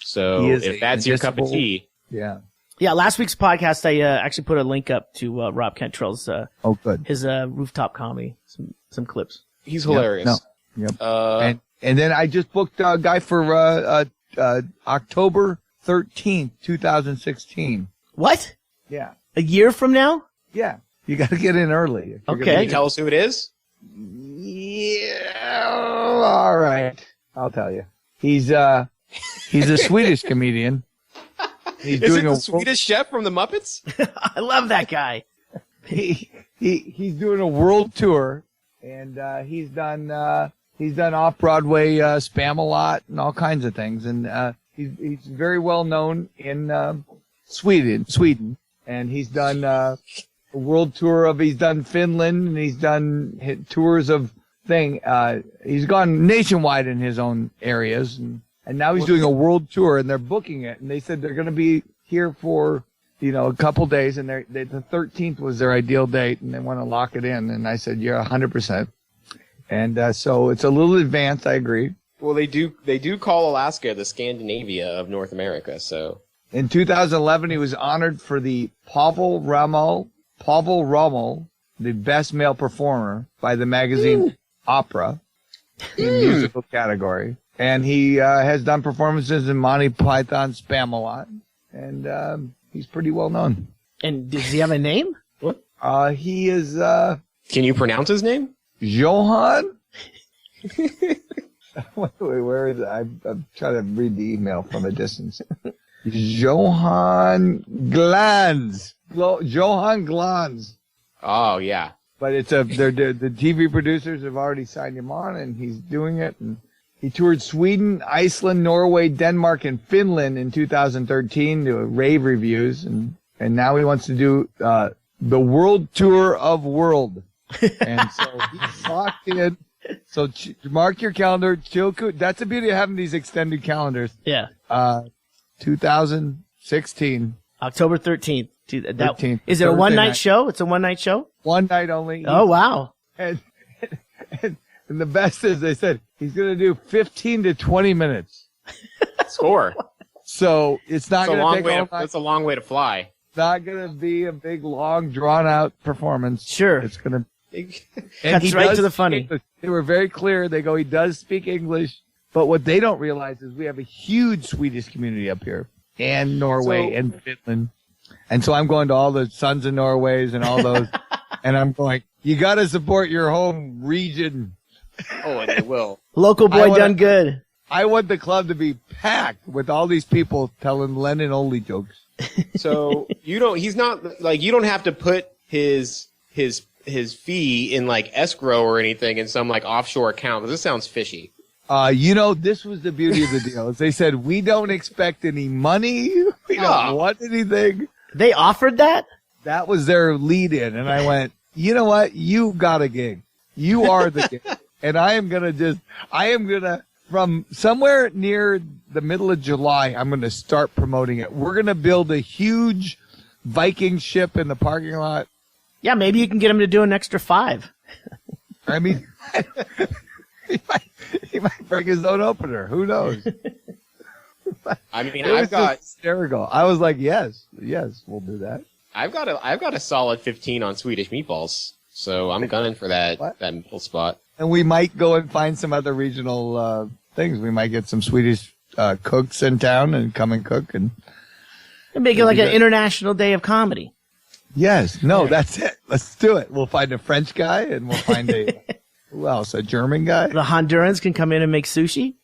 C: So if that's your cup of tea.
B: Yeah.
A: Yeah, last week's podcast, I actually put a link up to Rob Cantrell's
B: good.
A: His rooftop comedy, some clips.
C: He's hilarious.
B: Yep. And then I just booked a guy for October 13th, 2016.
A: What?
B: Yeah.
A: A year from now?
B: Yeah. You got to get in early.
A: Okay.
C: Can you tell us who it is?
B: Yeah. All right. I'll tell you. He's a Swedish comedian. He's doing a
C: Swedish chef from the Muppets?
A: I love that guy.
B: He's doing a world tour, and he's done off-Broadway Spam-A-Lot and all kinds of things, and he's very well known in Sweden, and he's done a world tour he's done Finland, and he's done tours of he's gone nationwide in his own areas, and now he's doing a world tour, and they're booking it, and they said they're going to be here for, a couple days, and the 13th was their ideal date, and they want to lock it in, and I said, yeah, 100%. And so it's a little advanced, I agree.
C: Well, they do call Alaska the Scandinavia of North America, so.
B: In 2011, he was honored for the Pavel Rommel, the best male performer by the magazine Opera in musical category. And he has done performances in Monty Python Spam-A-Lot, and he's pretty well known.
A: And does he have a name?
C: What?
B: He is.
C: Can you pronounce his name?
B: Johan. Wait, where is it? I'm trying to read the email from a distance. Johan Glans. Johan Glans.
C: Oh yeah.
B: But it's the TV producers have already signed him on, and he's doing it. And he toured Sweden, Iceland, Norway, Denmark, and Finland in 2013 to rave reviews, and now he wants to do the world tour of world. And so he's locked in. So mark your calendar. That's the beauty of having these extended calendars.
A: Yeah.
B: 2016.
A: October 13th.
B: 13th.
A: Is it a one-night show? It's a one-night show?
B: One night only.
A: Oh, wow.
B: And the best is they said he's going to do 15 to 20 minutes.
C: Score.
B: So it's not going to take all night.
C: That's a long way to fly.
B: It's not going to be a big, long, drawn-out performance.
A: Sure.
B: It's going to...
A: Cuts right to the funny.
B: They were very clear. They go, he does speak English. But what they don't realize is we have a huge Swedish community up here. And Norway and Finland. And so I'm going to all the Sons of Norways and all those. And I'm going, you got to support your home region.
C: Oh, and they will.
A: Local boy good.
B: I want the club to be packed with all these people telling Lennon only jokes.
C: So you don't have to put his fee in like escrow or anything in some like offshore account. Because this sounds fishy.
B: This was the beauty of the deal. Is they said, we don't expect any money. We don't want anything.
A: They offered that?
B: That was their lead in. And I went, you know what? You got a gig. You are the gig. And I am going to, from somewhere near the middle of July, I'm going to start promoting it. We're going to build a huge Viking ship in the parking lot.
A: Yeah, maybe you can get him to do an extra 5.
B: I mean, he might bring his own opener. Who knows?
C: I mean,
B: I've got hysterical. I was like, yes, we'll do that.
C: I've got a solid 15 on Swedish meatballs, so I'm gunning for that middle spot.
B: And we might go and find some other regional things. We might get some Swedish cooks in town and come and cook and
A: make it like an international day of comedy.
B: Yes, no, that's it. Let's do it. We'll find a French guy and we'll find who else? A German guy?
A: The Hondurans can come in and make sushi.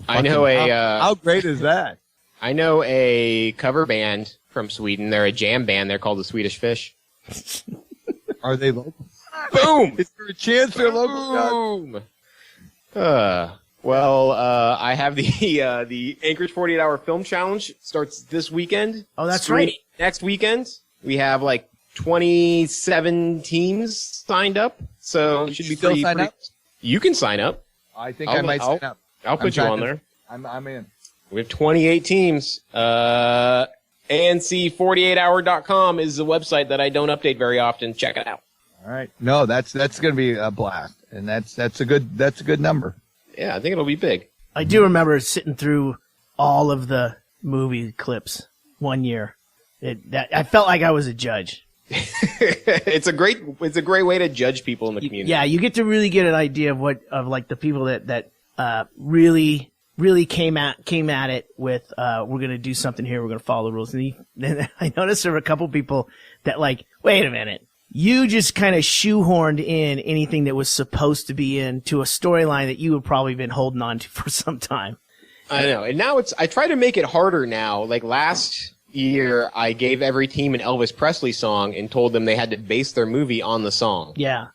C: I know
B: how great is that?
C: I know a cover band from Sweden. They're a jam band. They're called the Swedish Fish.
B: Are they local?
C: Boom!
B: Is there a chance they're local?
C: Well, I have the Anchorage 48-hour film challenge starts this weekend.
A: Oh, that's right.
C: Next weekend, we have like 27 teams signed up, so it should be
B: still sign up.
C: You can sign up.
B: I think I might sign up.
C: I'll put you on there.
B: I'm in.
C: We have 28 teams. ANC48hour.com is the website that I don't update very often. Check it out.
B: All right. No, that's going to be a blast, and that's a good number.
C: Yeah, I think it'll be big.
A: I do remember sitting through all of the movie clips one year. I felt like I was a judge.
C: It's a great way to judge people in the community.
A: Yeah, you get to really get an idea of like the people that really came at it with we're going to do something here, we're going to follow the rules. And then I noticed there were a couple people that like, wait a minute, you just kind of shoehorned in anything that was supposed to be into a storyline that you have probably been holding on to for some time.
C: I know, and now I try to make it harder now. Like last year, I gave every team an Elvis Presley song and told them they had to base their movie on the song.
A: Yeah.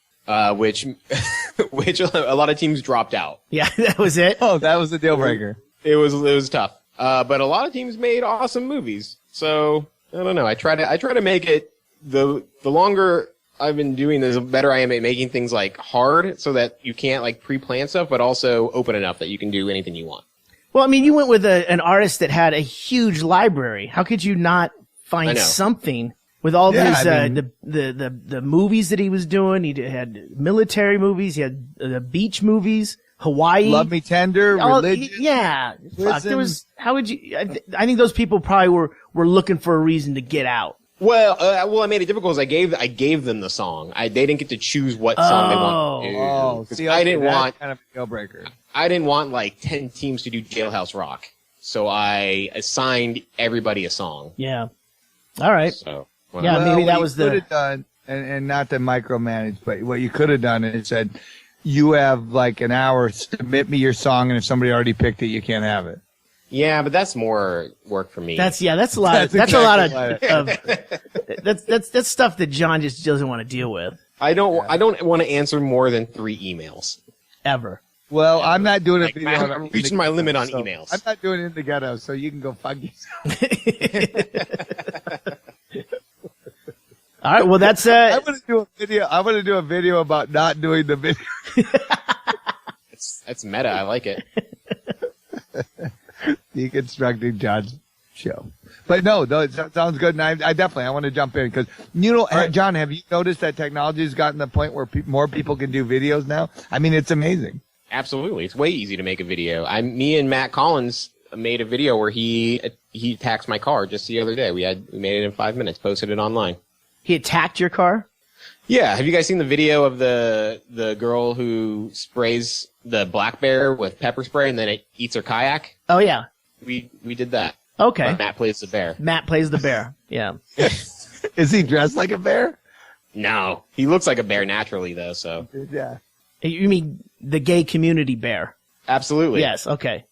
C: Which a lot of teams dropped out.
A: Yeah, that was it.
B: Oh, that was a deal breaker.
C: It was tough. But a lot of teams made awesome movies. So I don't know. I try to make it the longer I've been doing this, the better I am at making things like hard so that you can't like pre-plan stuff, but also open enough that you can do anything you want.
A: Well, I mean, you went with an artist that had a huge library. How could you not find something with all these the movies that he was doing? He had military movies. He had beach movies. Hawaii.
B: Love Me Tender. Religion.
A: Yeah. Fuck, there was. How would you? I think those people probably were looking for a reason to get out.
C: Well, I made it difficult because I gave them the song. They didn't get to choose what song they wanted to do.
B: Oh, see,
C: I didn't want
B: kind of a deal breaker.
C: I didn't want like 10 teams to do Jailhouse Rock, so I assigned everybody a song.
A: Yeah. All right.
C: So
A: maybe that was
B: the. Could have done, and not to micromanage, but what you could have done is said, you have like an hour. Submit me your song, and if somebody already picked it, you can't have it.
C: Yeah, but that's more work for me.
A: That's a lot. That's stuff that John just doesn't want to deal with.
C: I don't want to answer more than 3 emails
A: ever.
B: Well, I'm not doing it.
C: I'm reaching my limit on emails.
B: I'm not doing it in the ghetto, so you can go fuck yourself.
A: All right. Well, that's
B: I'm gonna do a video. I'm gonna do a video about not doing the video.
C: That's meta. I like it.
B: Deconstructing John's show. But no, it sounds good, and I definitely want to jump in because John, have you noticed that technology has gotten to the point where more people can do videos now? I mean, it's amazing.
C: Absolutely, it's way easy to make a video. Me and Matt Collins made a video where he attacked my car just the other day. We made it in 5 minutes, posted it online.
A: He attacked your car?
C: Yeah. Have you guys seen the video of the girl who sprays the black bear with pepper spray and then it eats her kayak?
A: Oh yeah.
C: We did that.
A: Okay.
C: But Matt plays the bear.
A: Matt plays the bear. Yeah.
B: Is he dressed like a bear?
C: No. He looks like a bear naturally though, so.
B: Yeah.
A: You mean the gay community bear?
C: Absolutely.
A: Yes, okay.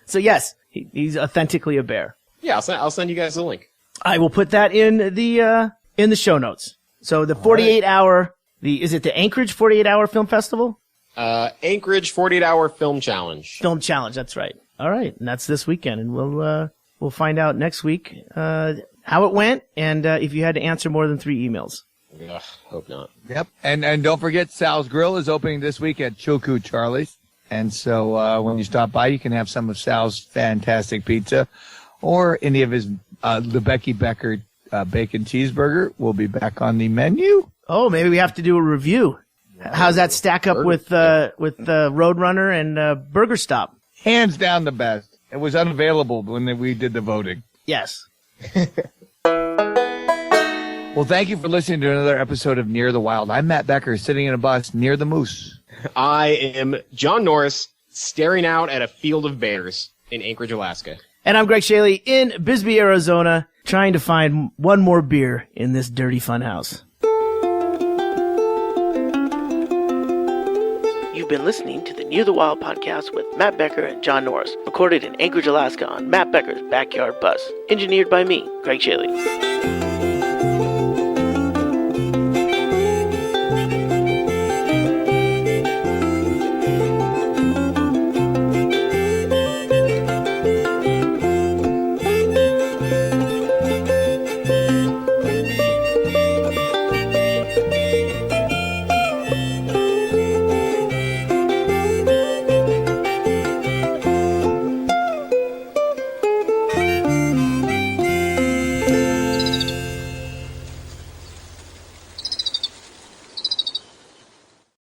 A: So yes, he's authentically a bear.
C: Yeah, I'll send you guys the link.
A: I will put that in the show notes. So the 48-hour, is it the Anchorage 48-hour film festival?
C: Anchorage 48-hour film challenge.
A: Film challenge, that's right. All right, and that's this weekend, and we'll find out next week how it went, and if you had to answer more than 3 emails.
C: Ugh, hope not.
B: Yep, and don't forget Sal's Grill is opening this week at Choku Charlie's, and so when you stop by, you can have some of Sal's fantastic pizza, or any of his the Becker bacon cheeseburger will be back on the menu.
A: Oh, maybe we have to do a review. How's that stack up with Roadrunner and Burger Stop?
B: Hands down the best. It was unavailable when we did the voting.
A: Yes.
B: Well, thank you for listening to another episode of Near the Wild. I'm Matt Becker, sitting in a bus near the moose.
C: I am John Norris, staring out at a field of bears in Anchorage, Alaska.
A: And I'm Ggreg Chaille in Bisbee, Arizona, trying to find one more beer in this dirty fun house. You've been listening to the Near the Wild podcast with Matt Becker and John Norris, recorded in Anchorage, Alaska on Matt Becker's backyard bus. Engineered by me, Ggreg Chaille.